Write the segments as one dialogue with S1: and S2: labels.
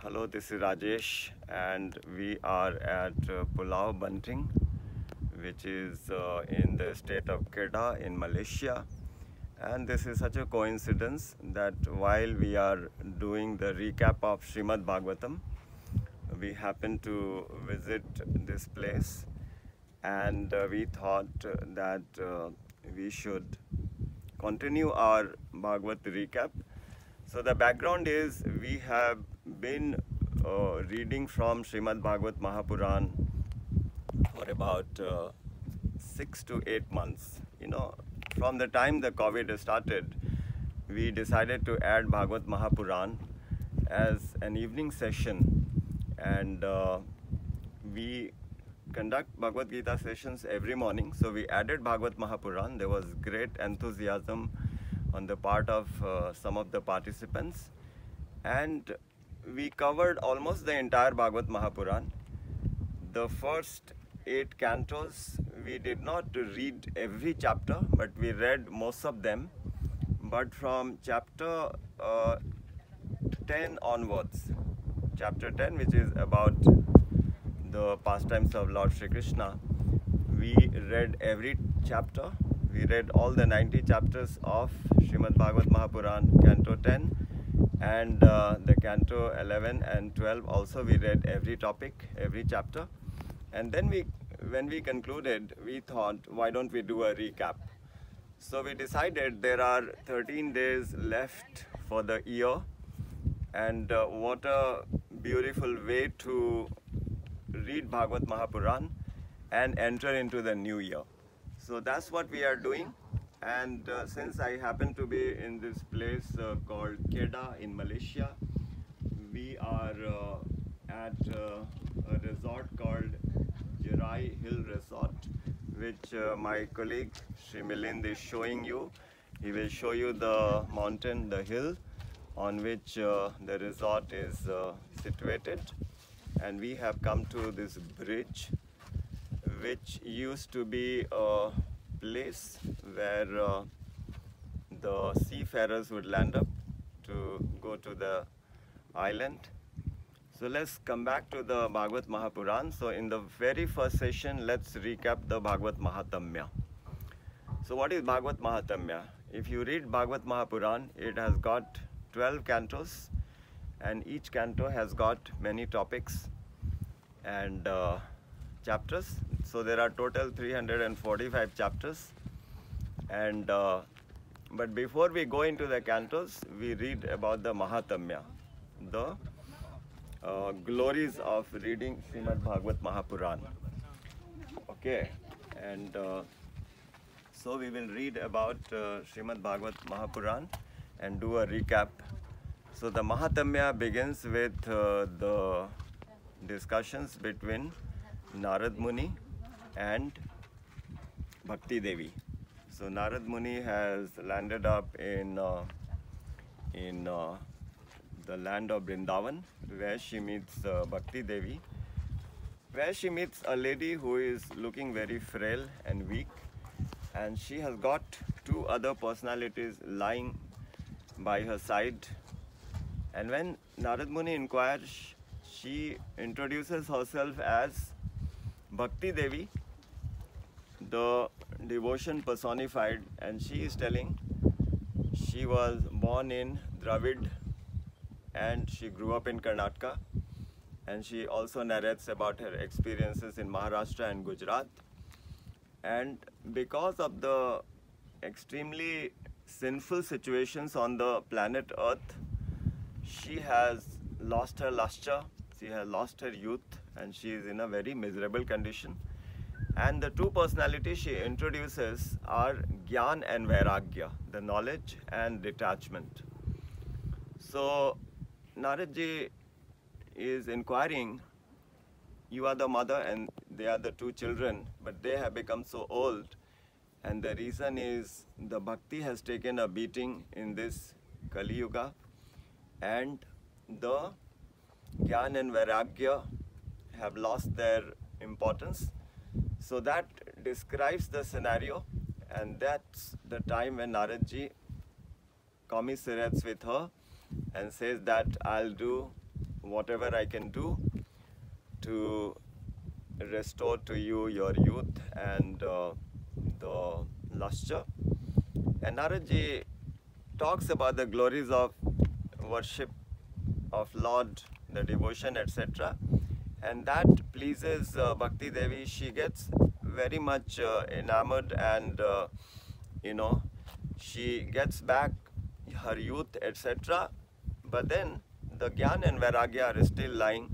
S1: Hello, this is Rajesh, and we are at Pulau Bunting, which is in the state of Kedah in Malaysia. And this is such a coincidence that while we are doing the recap of Srimad Bhagavatam, we happen to visit this place, and we thought that we should continue our Bhagavat recap. So the background is we have been reading from Srimad Bhagavat Mahapuran for about 6 to 8 months. From the time the COVID started, we decided to add Bhagavat Mahapuran as an evening session, and we conduct Bhagavad Gita sessions every morning. So we added Bhagavat Mahapuran. There was great enthusiasm on the part of some of the participants, and we covered almost the entire Bhagavat Mahapuran. The first 8 cantos, we did not read every chapter, but we read most of them. But from chapter 10 onwards, chapter 10, which is about the pastimes of Lord Shri Krishna, we read every chapter. We read all the 90 chapters of Srimad Bhagavat Mahapuran, Canto 10, and the Canto 11 and 12 also we read every topic, every chapter. And then when we concluded, we thought, why don't we do a recap? So we decided there are 13 days left for the year, and what a beautiful way to read Bhagavat Mahapuran and enter into the new year. So that's what we are doing, and since I happen to be in this place called Kedah in Malaysia, we are at a resort called Jerai Hill Resort, which my colleague Sri Milind is showing you. He will show you the mountain, the hill on which the resort is situated, and we have come to this bridge, which used to be a place where the seafarers would land up to go to the island. So let's come back to the Bhagavat Mahapuran. So in the very first session, let's recap the Bhagavat Mahatamya. So what is Bhagavat Mahatamya? If you read Bhagavat Mahapuran, it has got 12 cantos, and each canto has got many topics and chapters. So there are total 345 chapters, and but before we go into the cantos, we read about the Mahatamya, the glories of reading Srimad Bhagavat Mahapuran. Okay, and so we will read about Srimad Bhagavat Mahapuran and do a recap. So the Mahatamya begins with the discussions between Narad Muni and Bhakti Devi. So Narad Muni has landed up in the land of Vrindavan, where she meets Bhakti Devi, where she meets a lady who is looking very frail and weak, and she has got 2 other personalities lying by her side. And when Narad Muni inquires, she introduces herself as Bhakti Devi, the devotion personified, and she is telling she was born in Dravid and she grew up in Karnataka, and she also narrates about her experiences in Maharashtra and Gujarat. And because of the extremely sinful situations on the planet Earth, she has lost her lustre, she has lost her youth, and she is in a very miserable condition. And the 2 personalities she introduces are Gyan and Vairagya, the knowledge and detachment. So Naradji is inquiring, you are the mother and they are the 2 children, but they have become so old, and the reason is the bhakti has taken a beating in this Kali Yuga, and the Gyan and Vairagya have lost their importance. So that describes the scenario, and that's the time when Naradji commiserates with her and says that I'll do whatever I can do to restore to you your youth and the lustre. And Naradji talks about the glories of worship of Lord, the devotion, etc. And that pleases Bhakti Devi. She gets very much enamored, and she gets back her youth, etc. But then the Gyan and Vairagya are still lying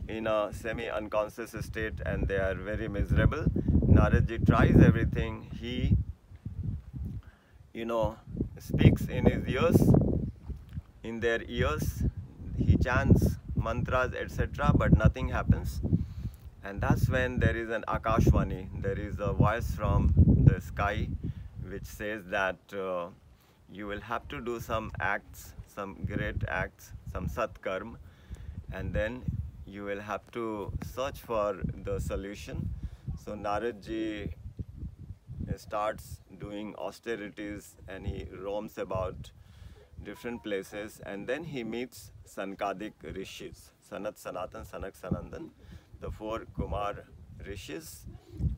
S1: in a semi-unconscious state, and they are very miserable. Naradji tries everything. He, speaks in his ears, in their ears. He chants mantras, etc., but nothing happens. And that's when there is an Akashvani, there is a voice from the sky which says that you will have to do some acts, some great acts, some satkarm, and then you will have to search for the solution. So Naradji starts doing austerities, and he roams about different places, and then he meets Sankadik Rishis, Sanat, Sanatan, Sanak, Sanandan, the 4 Kumar Rishis,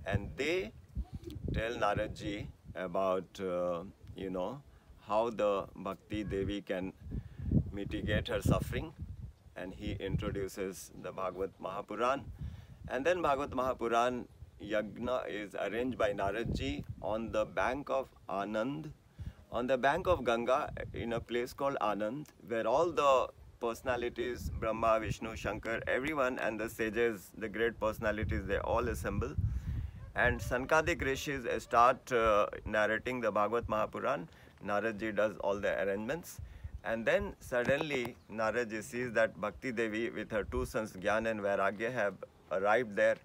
S1: and they tell Naradji about, how the Bhakti Devi can mitigate her suffering, and he introduces the Bhagavad Mahapuran. And then Bhagavad Mahapuran Yagna is arranged by Naradji on the bank of Anand, on the bank of Ganga, in a place called Anand, where all the personalities, Brahma, Vishnu, Shankar, everyone, and the sages, the great personalities, they all assemble. And Sankadik Rishis start narrating the Bhagavad Mahapuran. Naradji does all the arrangements. And then suddenly Naradji sees that Bhakti Devi with her 2 sons, Gyan and Vairagya, have arrived there.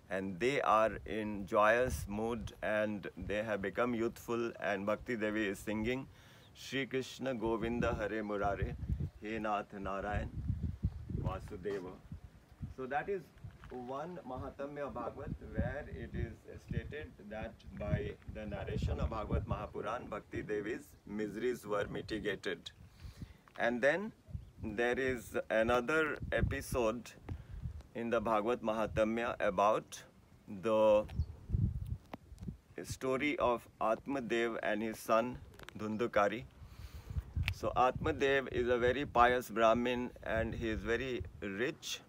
S1: And they are in joyous mood, and they have become youthful, and Bhakti Devi is singing Shri Krishna Govinda Hare Murare He Nath Narayan Vasudeva. So that is one Mahatamya Bhagavad, where it is stated that by the narration of Bhagavad Mahapuran, Bhakti Devi's miseries were mitigated. And then there is another episode in the Bhagavad Mahatamya about the story of Atmadev and his son Dhundukari. So Atmadev is a very pious Brahmin, and he is very rich,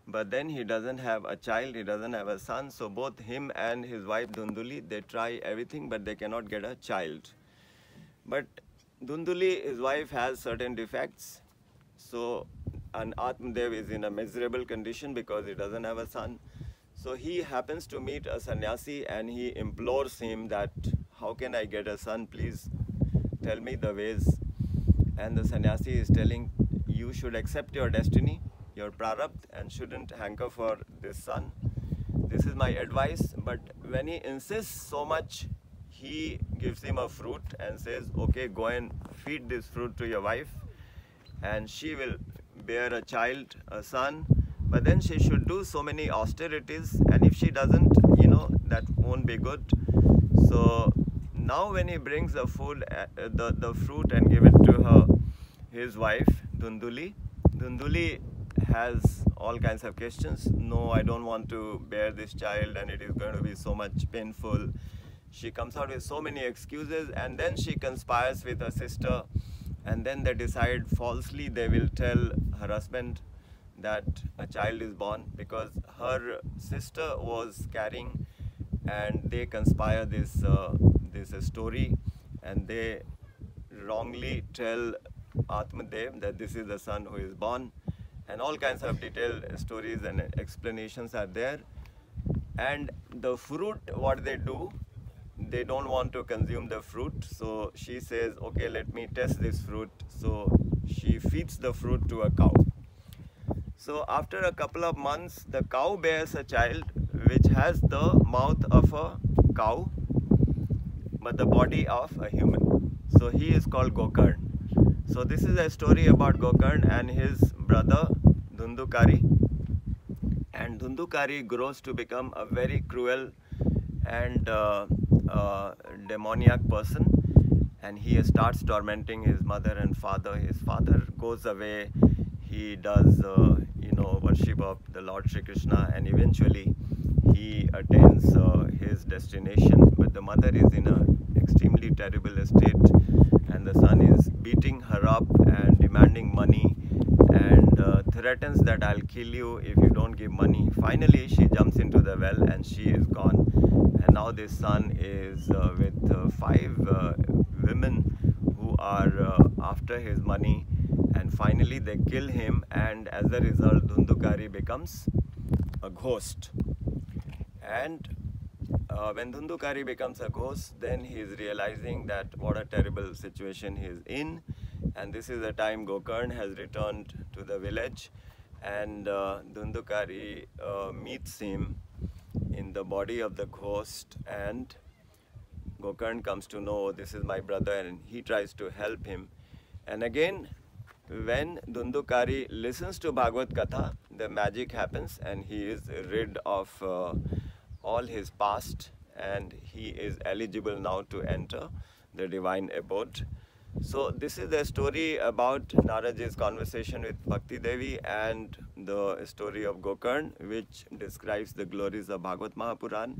S1: but then he doesn't have a child, he doesn't have a son. So both him and his wife Dhunduli, they try everything, but they cannot get a child. But Dhunduli, his wife, has certain defects. So, and Atmadev is in a miserable condition because he doesn't have a son. So he happens to meet a sannyasi, and he implores him that, how can I get a son? Please tell me the ways. And the sannyasi is telling, you should accept your destiny, your prarabdha, and shouldn't hanker for this son. This is my advice. But when he insists so much, he gives him a fruit and says, okay, go and feed this fruit to your wife, and she will bear a child, a son. But then she should do so many austerities, and if she doesn't, that won't be good. So now when he brings the food, the fruit, and give it to his wife, Dhunduli, Dhunduli has all kinds of questions. No, I don't want to bear this child, and it is going to be so much painful. She comes out with so many excuses, and then she conspires with her sister, and then they decide falsely they will tell her husband that a child is born, because her sister was carrying, and they conspire this story, and they wrongly tell Atmadev that this is the son who is born, and all kinds of detailed stories and explanations are there. And the fruit, what they do, they don't want to consume the fruit, so she says, okay, let me test this fruit. So she feeds the fruit to a cow. So after a couple of months, the cow bears a child which has the mouth of a cow but the body of a human. So he is called Gokarn. So this is a story about Gokarn and his brother Dhundukari. And Dhundukari grows to become a very cruel and demoniac person, and he starts tormenting his mother and father. His father goes away. he does, worship of the Lord Shri Krishna, and eventually he attains his destination. But the mother is in a extremely terrible state, and the son is beating her up and demanding money, and threatens that I'll kill you if you don't give money. Finally, she jumps into the well and she is gone. And now this son is with five women who are after his money, and finally they kill him, and as a result Dhundhukari becomes a ghost. And when Dhundhukari becomes a ghost, then he is realizing that what a terrible situation he is in. And this is the time Gokarn has returned to the village, and Dhundhukari meets him in the body of the ghost, and Gokarn comes to know this is my brother, and he tries to help him. And again, when Dhundhukari listens to Bhagavad Katha, the magic happens and he is rid of all his past, and he is eligible now to enter the divine abode. So this is the story about Naradji's conversation with Bhakti Devi, and the story of Gokarn, which describes the glories of Bhagavad Mahapuran.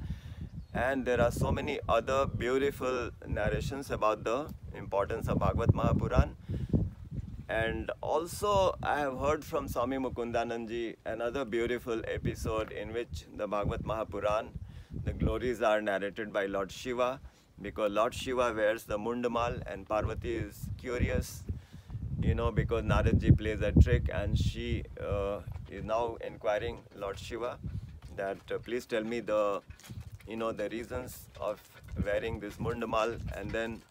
S1: And there are so many other beautiful narrations about the importance of Bhagavad Mahapuran. And also I have heard from Swami Mukundanandji another beautiful episode in which the Bhagavad Mahapuran, the glories are narrated by Lord Shiva, because Lord Shiva wears the Mundamal and Parvati is curious, because Naradji plays a trick, and she is now inquiring Lord Shiva that please tell me the reasons of wearing this Mundamal. And then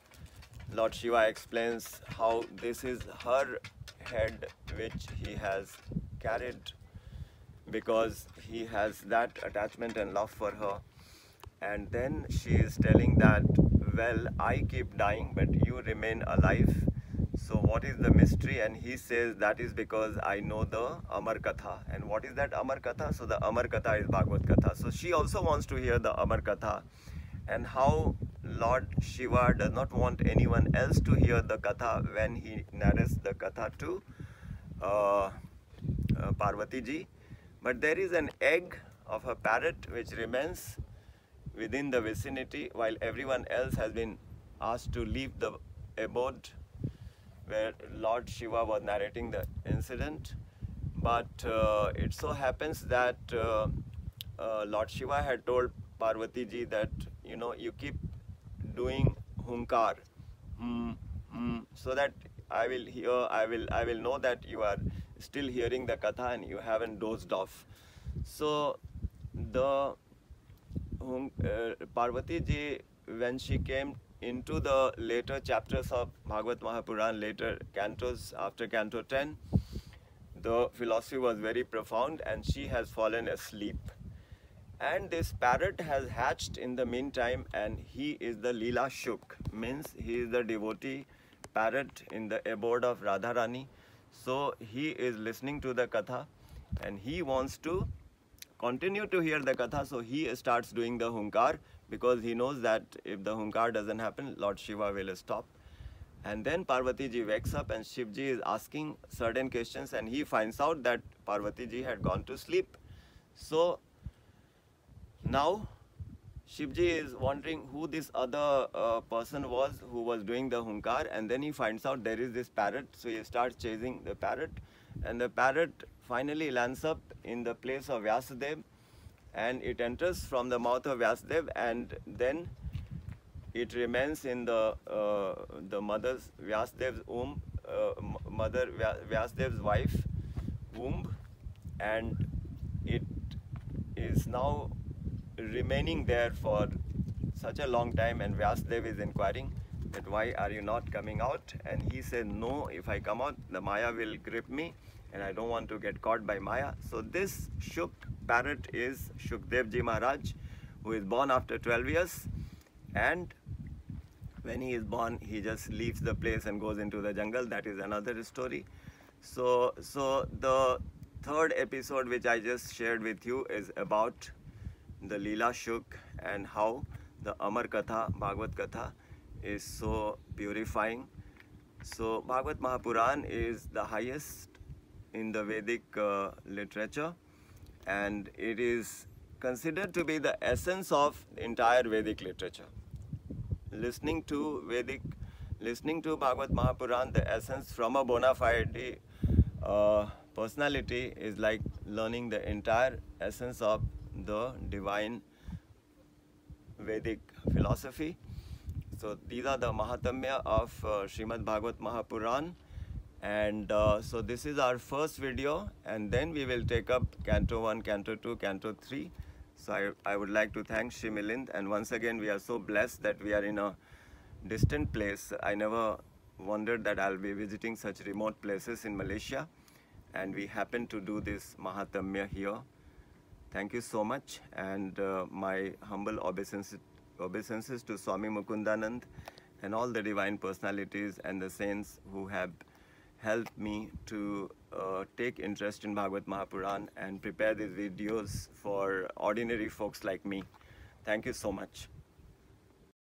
S1: Lord Shiva explains how this is her head which he has carried, because he has that attachment and love for her. And then she is telling that, well, I keep dying but you remain alive, so what is the mystery? And he says that is because I know the Amar Katha. And what is that Amar Katha? So the Amar Katha is Bhagavad Katha. So she also wants to hear the Amar Katha, and how Lord Shiva does not want anyone else to hear the Katha when he narrates the Katha to Parvati ji. But there is an egg of a parrot which remains within the vicinity, while everyone else has been asked to leave the abode where Lord Shiva was narrating the incident. But it so happens that Lord Shiva had told Parvati ji that you keep doing hunkar, so that I will know that you are still hearing the katha and you haven't dozed off. So the Parvati ji, when she came into the later chapters of Bhagavad Mahapuran, later cantos, after canto 10, the philosophy was very profound and she has fallen asleep. And this parrot has hatched in the meantime, and he is the Leela Shuk, means he is the devotee parrot in the abode of Radharani. So he is listening to the katha and he wants to continue to hear the katha, so he starts doing the hunkar, because he knows that if the hunkar doesn't happen, Lord Shiva will stop. And then Parvati ji wakes up and Shivji is asking certain questions, and he finds out that Parvati ji had gone to sleep. So now Shivji is wondering who this other person was who was doing the hunkar, and then he finds out there is this parrot, so he starts chasing the parrot, and the parrot finally lands up in the place of Vyasadeva, and it enters from the mouth of Vyasadeva, and then it remains in the mother's Vyasadeva's womb, mother Vyasadeva's wife womb, and it is now remaining there for such a long time. And Vyasadeva is inquiring that why are you not coming out, and he said, no, if I come out the Maya will grip me and I don't want to get caught by Maya. So this Shuk parrot is Shukdev Ji Maharaj, who is born after 12 years, and when he is born he just leaves the place and goes into the jungle. That is another story. So the third episode which I just shared with you is about the Leela Shuk and how the Amar Katha, Bhagavad Katha, is so purifying. So Bhagavad Mahapuran is the highest in the Vedic literature, and it is considered to be the essence of the entire Vedic literature. Listening to Bhagavad Mahapuran, the essence from a bona fide personality is like learning the entire essence of the divine Vedic philosophy. So these are the Mahatamya of Srimad Bhagavat Mahapuran. And so this is our first video, and then we will take up Canto 1, Canto 2, Canto 3. So I would like to thank Shri Milind, and once again we are so blessed that we are in a distant place. I never wondered that I'll be visiting such remote places in Malaysia, and we happen to do this Mahatamya here. Thank you so much, and my humble obeisances to Swami Mukundanand and all the divine personalities and the saints who have helped me to take interest in Bhagavad Mahapuran and prepare these videos for ordinary folks like me. Thank you so much.